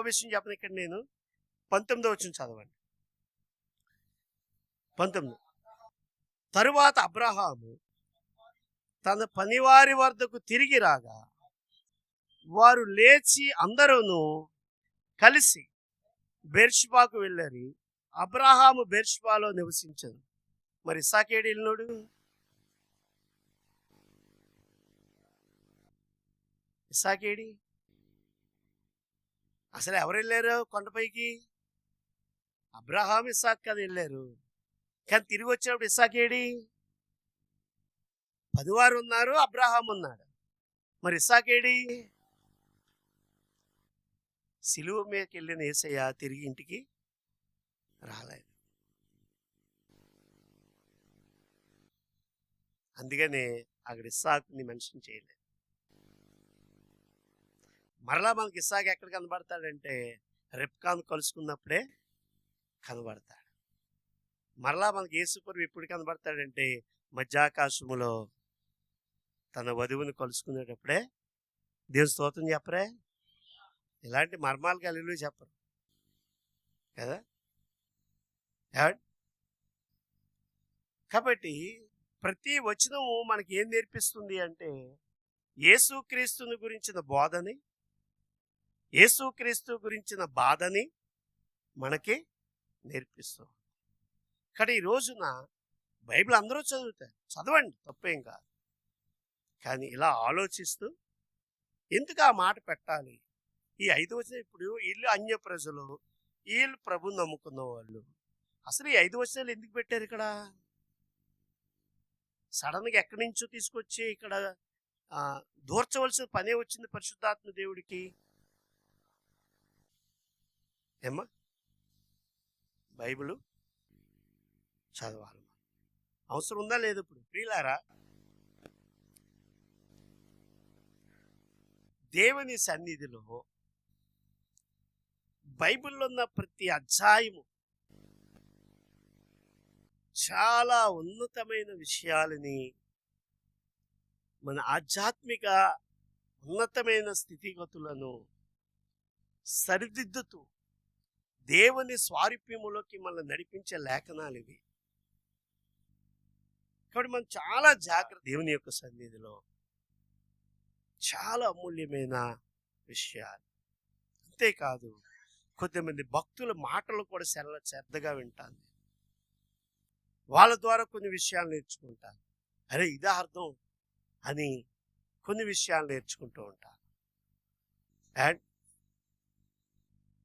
ఇంకో విషయం చెప్పను ఇక్కడ నేను. 19వ వచనం చదవండి. 19. తరువాత అబ్రహాము తన పనివారి వద్దకు తిరిగి రాగా వారు లేచి అందరూను కలిసి బెర్షిబాకు వెళ్ళారు. అబ్రహాము బెర్షిబాలో నివసించాను. మరి ఇస్సాకేడు వెళ్ళినోడు? ఇస్సాకేడి? అసలు ఎవరు వెళ్ళారు కొండపైకి? అబ్రహాం ఇస్సాక్ కదా వెళ్ళారు. కానీ తిరిగి వచ్చినప్పుడు ఇస్సాకేడి? పదివారు ఉన్నారు, అబ్రహాం ఉన్నాడు. మరి ఇస్సాకేడి? సిలువ మీదకి వెళ్ళిన యేసయ్య తిరిగి ఇంటికి రాలేదు. అందుకనే అక్కడ ఇస్సాకుని మెన్షన్ చేయలేదు. మరలా మనకి ఇస్సాకు ఎక్కడ కనబడతాడంటే రెబ్కాను కలుసుకున్నప్పుడే కనబడతాడు. మరలా మనకి యేసుప్రభు ఎప్పుడు కనబడతాడంటే మధ్యాకాశములో తన వధువుని కలుసుకునేటప్పుడే. దేవుని స్తోత్రం చెప్పరే. ఇలాంటి మర్మాలు కలిగి చెప్పరు కదా. కాబట్టి ప్రతి వచనము మనకి ఏం నేర్పిస్తుంది అంటే యేసుక్రీస్తుని గురించిన బోధని, యేసుక్రీస్తు గురించిన బాధని మనకి నేర్పిస్తుంది. కానీ ఈ రోజున బైబిల్ అందరూ చదువుతారు, చదవండి, తప్పేం కాదు. కానీ ఇలా ఆలోచిస్తూ ఎందుకు ఆ మాట పెట్టాలి? ఈ 5 వచనం ఇప్పుడు వీళ్ళు అన్య ప్రజలు, వీళ్ళు ప్రభుని నమ్ముకున్న వాళ్ళు. అసలు ఈ 5 వచనాలు ఎందుకు పెట్టారు ఇక్కడ? సడన్గా ఎక్కడి నుంచో తీసుకొచ్చి ఇక్కడ దూర్చవలసిన పనే వచ్చింది పరిశుద్ధాత్మ దేవుడికి. ఏమ్మా, బైబిల్ చదవాలి. అవసరం ఉందా లేదు? ఇప్పుడు ప్రియులారా, దేవుని సన్నిధిలో బైబిల్లో ఉన్న ప్రతి అధ్యాయము చాలా ఉన్నతమైన విషయాలని, మన ఆధ్యాత్మిక ఉన్నతమైన స్థితిగతులను సరిదిద్దుతూ దేవుని స్వారూప్యములోకి మనల్ని నడిపించే లేఖనాలు ఇవి. కాబట్టి మనం చాలా జాగ్రత్త. దేవుని యొక్క సన్నిధిలో చాలా అమూల్యమైన విషయాలు. అంతేకాదు, కొద్దిమంది భక్తుల మాటలు కూడా శ్రద్ధగా వింటాను. వాళ్ళ ద్వారా కొన్ని విషయాలు నేర్చుకుంటాను. అరే ఇదే అర్థం అని కొన్ని విషయాలు నేర్చుకుంటూ ఉంటాను. అండ్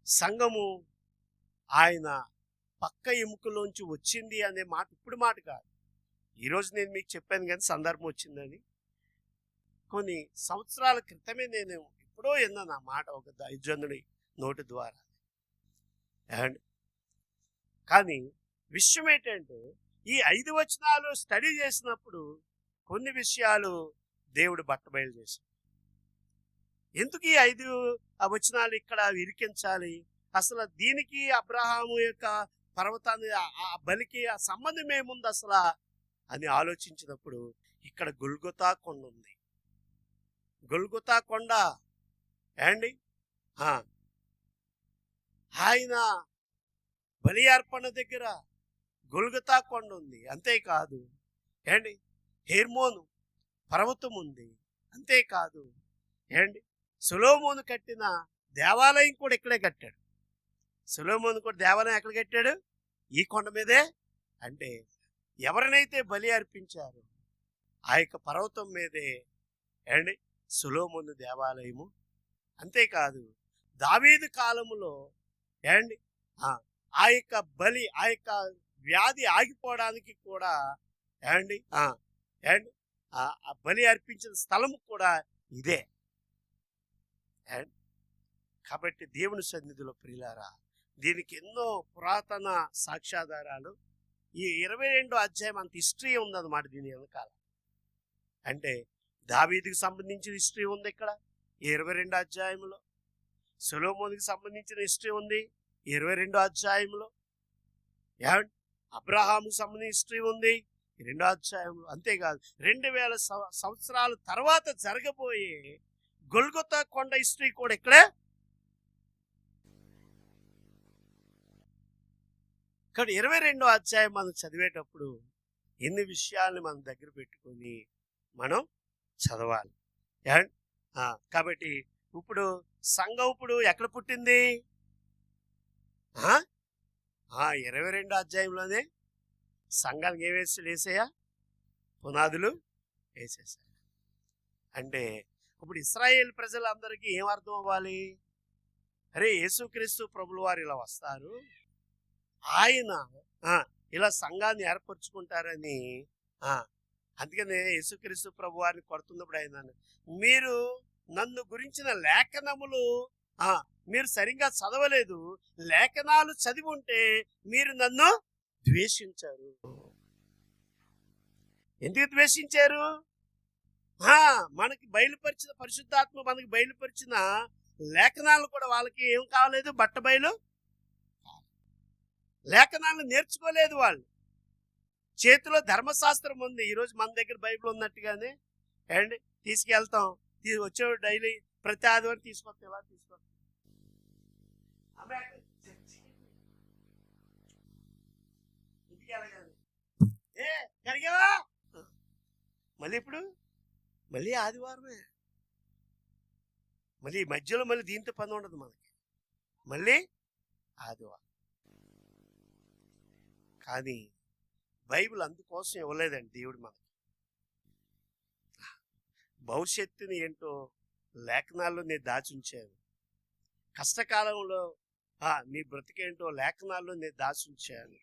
సంఘము ఆయన పక్క ఎముకలోంచి వచ్చింది అనే మాట ఇప్పుడు మాట కాదు. ఈరోజు నేను మీకు చెప్పాను కానీ సందర్భం వచ్చిందని. కొన్ని సంవత్సరాల క్రితమే నేను ఎప్పుడో విన్నాను ఆ మాట ఒక దైవజనుడి నోటి ద్వారా. అండ్ కానీ విషయం ఏంటంటే ఈ 5 వచనాలు స్టడీ చేసినప్పుడు కొన్ని విషయాలు దేవుడు బట్టబయలు చేశాడు. ఎందుకు ఈ 5 వచనాలు ఇక్కడ ఇరికించాలి? అసలు దీనికి అబ్రహాము యొక్క పర్వతాన్ని ఆ బలికి ఆ సంబంధం ఏముంది అసలు అని ఆలోచించినప్పుడు ఇక్కడ గొల్గొతా కొండ ఉంది. గొల్గొతా కొండ ఏండి, ఆయన బలి అర్పణ దగ్గర గొల్గొతా కొండ ఉంది. అంతేకాదు ఏండి, హెర్మోను పర్వతం ఉంది. అంతేకాదు ఏండి, సొలొమోను కట్టిన దేవాలయం కూడా ఇక్కడే కట్టాడు. సొలొమోను కూడా దేవాలయం ఎక్కడ కట్టాడు? ఈ కొండ మీదే. అంటే ఎవరినైతే బలి అర్పించారో ఆ యొక్క పర్వతం మీదే ఏండి సొలొమోను దేవాలయము. అంతేకాదు దావీదు కాలములో ఏండి ఆ యొక్క బలి, ఆ యొక్క వ్యాధి ఆగిపోవడానికి కూడా ఏండి ఏండి ఆ బలి అర్పించిన స్థలము కూడా ఇదే. కాబట్టి దేవుని సన్నిధిలో ప్రియులారా, దీనికి ఎన్నో పురాతన సాక్ష్యాధారాలు. ఈ 22వ అధ్యాయం అంత హిస్టరీ ఉందన్నమాట దీని వెనకాల. అంటే దావీదుకి సంబంధించిన హిస్టరీ ఉంది ఇక్కడ 22వ అధ్యాయంలో. సొలొమోనుకి సంబంధించిన హిస్టరీ ఉంది 22వ అధ్యాయంలో. అబ్రహాముకి సంబంధించిన హిస్టరీ ఉంది 2వ అధ్యాయంలో. అంతేకాదు 2000 సంవత్సరాల తర్వాత జరగబోయే గొల్గొతా కొండ హిస్టరీ కూడా ఇక్కడే కాబట్టి 22వ అధ్యాయం మనం చదివేటప్పుడు ఎన్ని విషయాల్ని మనం దగ్గర పెట్టుకొని మనం చదవాలి. అండ్ కాబట్టి ఇప్పుడు సంఘం ఇప్పుడు ఎక్కడ పుట్టింది? 22వ అధ్యాయంలోనే సంఘానికి ఏం వేసాయా? పునాదులు వేసేసారు. అంటే ఇప్పుడు ఇశ్రాయేల్ ప్రజలందరికీ ఏం అర్థం అవ్వాలి? అరే, యేసుక్రీస్తు ప్రభులు వారు ఇలా వస్తారు, ఆయన ఇలా సంఘాన్ని ఏర్పరచుకుంటారని. అందుకనే యేసుక్రీస్తు ప్రభు వారిని కొడుతున్నప్పుడు ఆయన, మీరు నన్ను గురించిన లేఖనములు మీరు సరిగ్గా చదవలేదు, లేఖనాలు చదివి ఉంటే మీరు నన్ను ద్వేషించారు. ఎందుకు ద్వేషించారు? మనకి బయలుపరిచిన పరిశుద్ధాత్మ మనకి బయలుపరిచిన లేఖనాలు కూడా వాళ్ళకి ఏం కావలేదు, బట్టబయలు లేఖనాలు నేర్చుకోలేదు. వాళ్ళు చేతిలో ధర్మశాస్త్రం ఉంది. ఈరోజు మన దగ్గర బైబిల్ ఉన్నట్టుగానే అండ్ తీసుకెళ్తాం, వచ్చేవాడు డైలీ ప్రతి ఆదివారం తీసుకొస్తాం, ఇలా తీసుకొస్తాం. కడిగావా? మళ్ళీ ఇప్పుడు మళ్ళీ ఆదివారమే, మళ్ళీ మధ్యలో మళ్ళీ దీంతో పని ఉండదు మనకి, మళ్ళీ ఆదివారం. కానీ బైబిల్ అందుకోసం ఇవ్వలేదండి దేవుడు మనకి. భవిష్యత్తుని ఏంటో లేఖనాల్లో నేను దాచుంచాను. కష్టకాలంలో నీ బ్రతికేంటో లేఖనాల్లో నేను దాచుంచాను.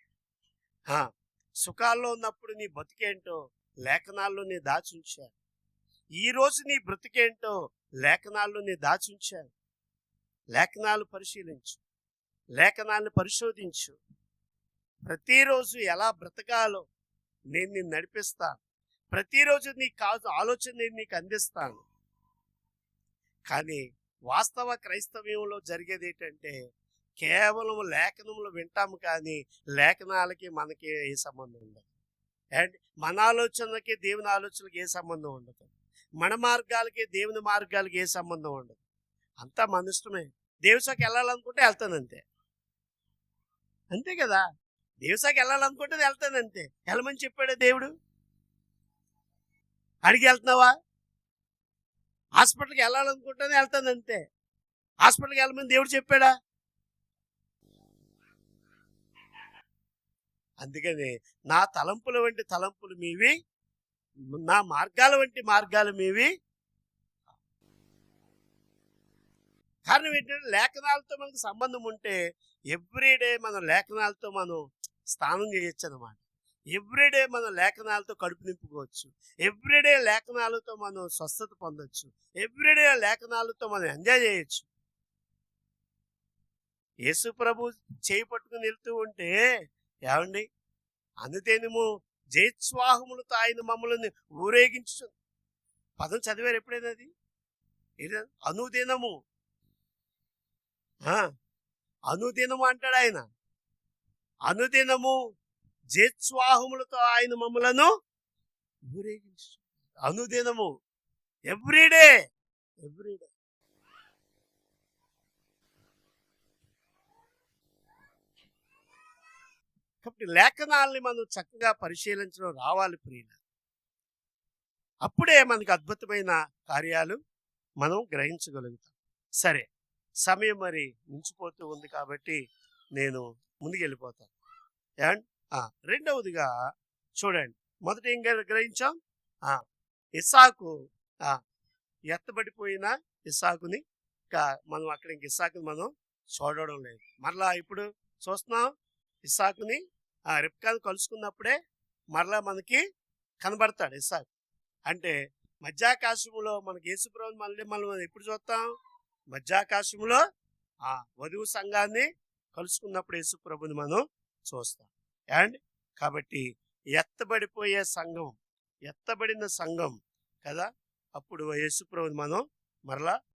సుఖాల్లో ఉన్నప్పుడు నీ బతికేంటో లేఖనాల్లో నేను దాచుంచాను. ఈ రోజు నీ బ్రతికేంటో లేఖనాల్లో నేను దాచుంచాను. లేఖనాలు పరిశీలించు, లేఖనాలను పరిశోధించు. ప్రతిరోజు ఎలా బ్రతకాలో నేను నిన్ను నడిపిస్తాను. ప్రతిరోజు నీకు కావాల్సిన ఆలోచన నేను నీకు అందిస్తాను. కానీ వాస్తవ క్రైస్తవ్యంలో జరిగేది ఏంటంటే కేవలం లేఖనములు వింటాము, కానీ లేఖనాలకి మనకి ఏ సంబంధం ఉండదు. అండ్ మన ఆలోచనలకి దేవుని ఆలోచనలకి ఏ సంబంధం ఉండదు. మన మార్గాలకి దేవుని మార్గాలకి ఏ సంబంధం ఉండదు. అంతా మన ఇష్టమే. దేవుసాకి వెళ్ళాలనుకుంటే వెళ్తానంతే, అంతే కదా. దేవుసాకి వెళ్ళాలనుకుంటే వెళ్తానంతే. వెళ్ళమని చెప్పాడే దేవుడు? అడిగి వెళ్తున్నావా? హాస్పిటల్కి వెళ్ళాలనుకుంటేనే వెళ్తానంతే. హాస్పిటల్కి వెళ్ళమని దేవుడు చెప్పాడా? అందుకని నా తలంపుల వంటి తలంపులు మీవి, నా మార్గాల వంటి మార్గాలు మీవి. కారణం ఏంటంటే లేఖనాలతో మనకు సంబంధం ఉంటే ఎవ్రీడే మన లేఖనాలతో మనం స్నానం చేయొచ్చు అన్నమాట. ఎవ్రీడే మన లేఖనాలతో కడుపు నింపుకోవచ్చు. ఎవ్రీడే లేఖనాలతో మనం స్వస్థత పొందొచ్చు. ఎవ్రీడే లేఖనాలతో మనం ఎంజాయ్ చేయొచ్చు. యేసు ప్రభు చేయి పట్టుకుని వెళ్తూ ఉంటే, ఏమండి, అనుదినము జయస్వాహములతో ఆయన మమ్మల్ని ఊరేగించు. పదం చదివారు ఎప్పుడైనా? అది అనుదినము, అనుదినము అంటాడు ఆయన. అనుదినము జయస్వాహములతో ఆయన మమ్మలను ఊరేగించు. అనుదినము, ఎవ్రీడే, ఎవ్రీడే. కాబట్టి లేఖనాల్ని మనం చక్కగా పరిశీలించడం రావాలి ప్రియుల. అప్పుడే మనకు అద్భుతమైన కార్యాలు మనం గ్రహించగలుగుతాం. సరే, సమయం మరి మించిపోతూ ఉంది కాబట్టి నేను ముందుకెళ్ళిపోతాను. అండ్ రెండవదిగా చూడండి, మొదట ఏం గ్రహించాం? ఇస్సాకు, ఎత్తబడిపోయిన ఇస్సాకుని మనం అక్కడ ఇంక ఇస్సాకుని మనం చూడడం లేదు. మరలా ఇప్పుడు చూస్తున్నాం ఇస్సాకుని. రెబ్కాను కలుసుకున్నప్పుడే మరలా మనకి కనబడతాడు ఇస్సాకు. అంటే మధ్యాకాశంలో మనకి యేసుప్రభుని మళ్ళీ మనం ఎప్పుడు చూస్తాం? మధ్యాకాశంలో వధువు సంఘాన్ని కలుసుకున్నప్పుడు యేసుప్రభుని మనం చూస్తాం. అండ్ కాబట్టి ఎత్తబడిపోయే సంఘం, ఎత్తబడిన సంఘం కదా, అప్పుడు యేసుప్రభుని మనం మరలా